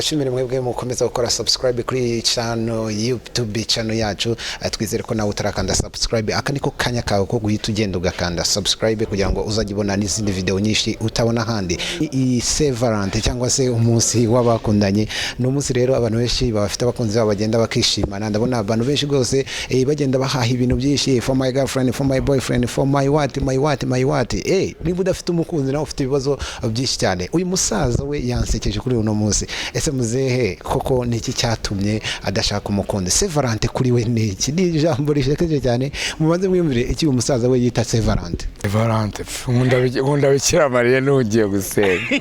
tubashimire mwebwe mukomeza gukora subscribe kuri channel YouTube channel yacu. Twizere ko nawe utarakanda subscribe aka niko kanya kawe ko guhita ugenda ugakanda subscribe kugira ngo uzajibona n'izindi video nyinshi utabona handi. Saint Valentin cyangwa se umunsi w'abakundanye no munsi rero abantu benshi bafite abakunzi babo bagenda bakishimana. Ndabona abantu benshi gose bagenda bahaha ibintu byinshi for my girlfriend, for my boyfriend, for my what. Niba udafite umukunzi nawe ufite ibibazo byinshi cyane. Uyu musaza we yansekeje kuri uno munsi. Ese muzehe koko niki cyatumye adashaka umukunzi? Saint Valentin kuri we niki? Ni ijambo rishekeje cyane. Mubanze mwiyumvire iki uyu musaza we yita Saint Valentin. Valentin nkunda bikira Mariya n'ugiye gusenga.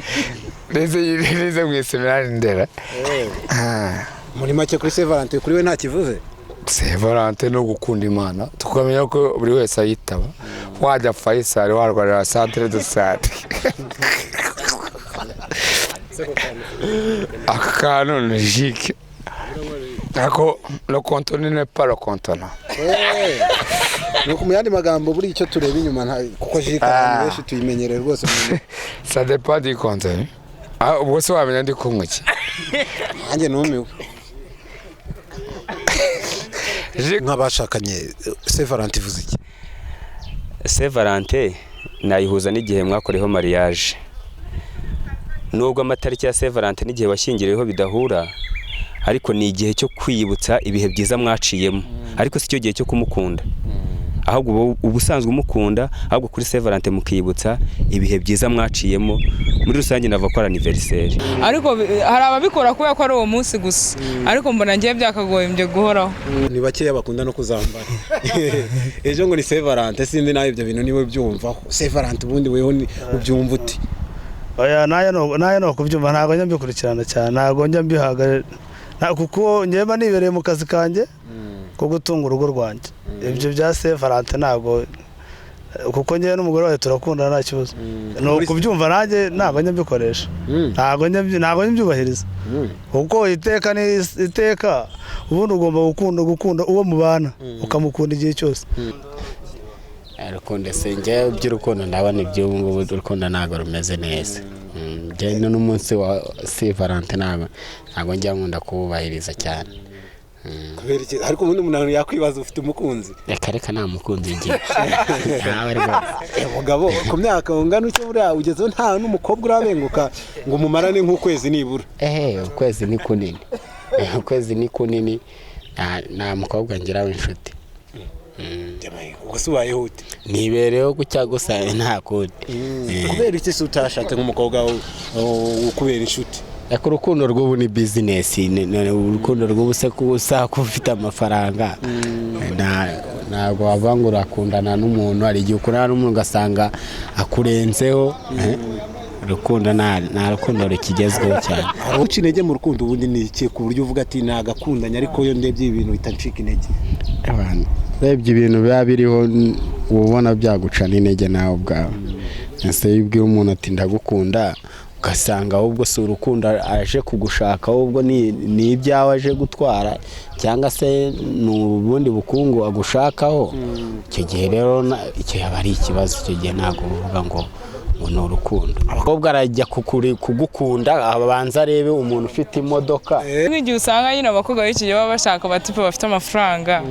Neze mwisemerari ndera. Muri make kuri Saint Valentin kuri we nta kivuze. Saint Valentin no gukunda Imana tukamenya ko buri wese ayitaba. Wajya Faisal warwarira centre de santé. Akano logique. Ako le contenant n'est pas le contenant. Nuko muyandi magambo buri icyo tureba inyuma kuko jika benshi tuyimenyereye rwose. Ça dépend du contenu. Ubwo se wamenya ndi kumwe ki? Nanjye numiwe. Nk'abashakanye Saint Valentin ivuze iki? Saint Valentin nayihuza n'igihe mwakoreho mariage. Nubwo amatariki ya Saint Valentin n'igihe washyingiriyeho bidahura, ariko ni igihe cyo kwiyibutsa ibihe byiza mwaciyemo, ariko si cyo gihe cyo kumukunda. Ahubwo ubusanzwe umukunda, ahubwo kuri Saint Valentin mukiyibutsa ibihe byiza mwaciyemo. Muri rusange nava ko anniversaire. Ariko hari ababikora kubera ko ari uwo munsi gusa. Ariko mbona ngiye byakagoye mbye guhoraho. Ni bakeya bakunda no kuzambara. Ejo ngo ni Saint Valentin sindi nayo ibyo bintu niwe byumvaho. Saint Valentin ubundi weho ubyumva uti? Oya nayo no kubyumva ntago njya mbikurikirana cyane. Ntago njya mbihaga kuko njyema nibereye mu kazi kanje ko gutunga urugo rwanjye. Ibyo bya Saint Valentin ntago kuko njye n'umugore wawe turakundana nta kibazo. No kubyumva nanjye ntago njya mbikoresha. Ntago njya mbyubahiriza. Kuko iteka ni iteka ubundi ugomba gukunda uwo mubana ukamukunda igihe cyose. Rukundo senje by'urukundo ndabona ibyo ngo urukundo ntago rumeze neza. Njye n'umunsi wa Saint Valentin ntago njya nkunda kubahiriza cyane. Kubera iki? Ariko ubundi umuntu yakwibaza ufite umukunzi? Reka nta mukunzi ngiye. Mugabo ku myaka ungana ucyo buriya ugezeho nta n'umukobwa urabenguka ngo mumarane nk'ukwezi nibura. Ukwezi ni kunini. Ukwezi ni kunini. Nta mukobwa ngira w'inshuti. Ubwo se ubayeho ute? Nibereho gucya gusa nta kundi. Kubera iki se utashatse nk'umukobwa ukubera inshuti? Ariko urukundo rw'ubu ni business. Urukundo rw'ubu se kusa ufite amafaranga. Ntabwo wavangura akundana n'umuntu ari igihe ukundana n'umuntu ugasanga akurenzeho. Urukundo nta rukundo rukigezweho cyane. Uca intege mu rukundo ubundi ni iki ku buryo uvuga ati nagakundanye ariko yo ndebye ibintu bitancika intege? Rebye ibintu biba biriho ubona byagucana intege nawe ubwawe. Ese yibwira umuntu ati ndagukunda ugasanga ahubwo si urukundo aje kugushaka ahubwo ni ibyawe aje gutwara cyangwa se n'ubundi bukungu agushakaho. Icyo gihe rero icyo yaba ari ikibazo. Icyo gihe ntabwo uvuga ngo ni urukundo. Abakobwa arajya kugukunda abanza arebe umuntu ufite imodoka. Nk'igihe usanga nyine abakobwa b'iki gihe baba bashaka batipe bafite amafaranga.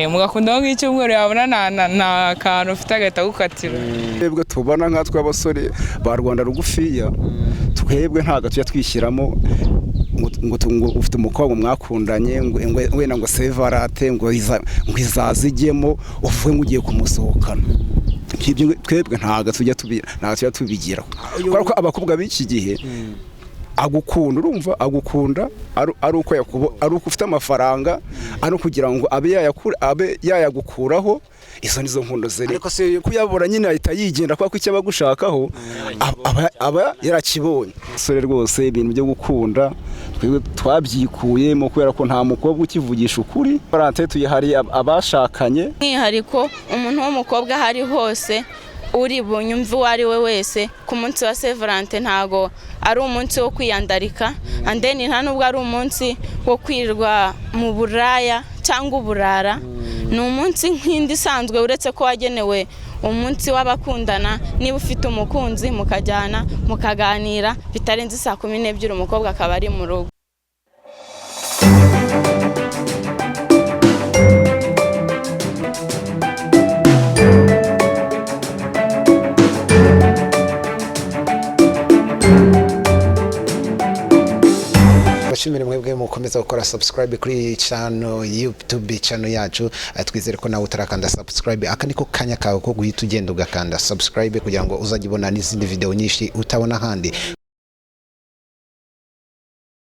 Mugakundaho nk'icyumweru yabona nta kantu ufite agahita gukatira. Twebwe tubona nkatwe abasore ba Rwanda rugufiya, twebwe ntago tujya twishyiramo ngo ufite umukobwa mwakundanye wenda ngo Saint Valentin ngo izazigemo uvuye ngo ugiye kumusohokana. Twebwe ntago tujya tubigira. Kuko abakobwa b'iki gihe agukunda, urumva agukunda ari uko ufite amafaranga, ari kugira ngo abe yayagukuraho. Izo nizo nkundo ziri. Ariko se kuyabura nyine ahita yigenda kwa icyo abagushakaho aba yarakibonye. Sore rwose ibintu byo gukunda twabyikuyemo kubera ko nta mukobwa ukivugisha ukuri. Valentin tuyihari abashakanye. Mwihariko umuntu w'umukobwa hari hose uri bunyumve uwo ari we wese ku munsi wa Saint Valentin ntago ari umunsi wo kwiyandarika, and then nta nubwo ari umunsi wo kwirwa mu buraya cyangwa uburara. Ni umunsi nk'indi isanzwe uretse ko wagenewe umunsi w'abakundana niba ufite umukunzi mukajyana mukaganira bitarenze saa 12 umukobwa akaba ari mu rugo. bashimire mwebwe mukomeza gukora subscribe kuri channel YouTube channel yacu. Twizere ko nawe utarakanda subscribe akaniko kanya kawe ko guhita ugenda ugakanda subscribe kugira ngo uzajye ubona n'izindi video nyinshi utabona handi.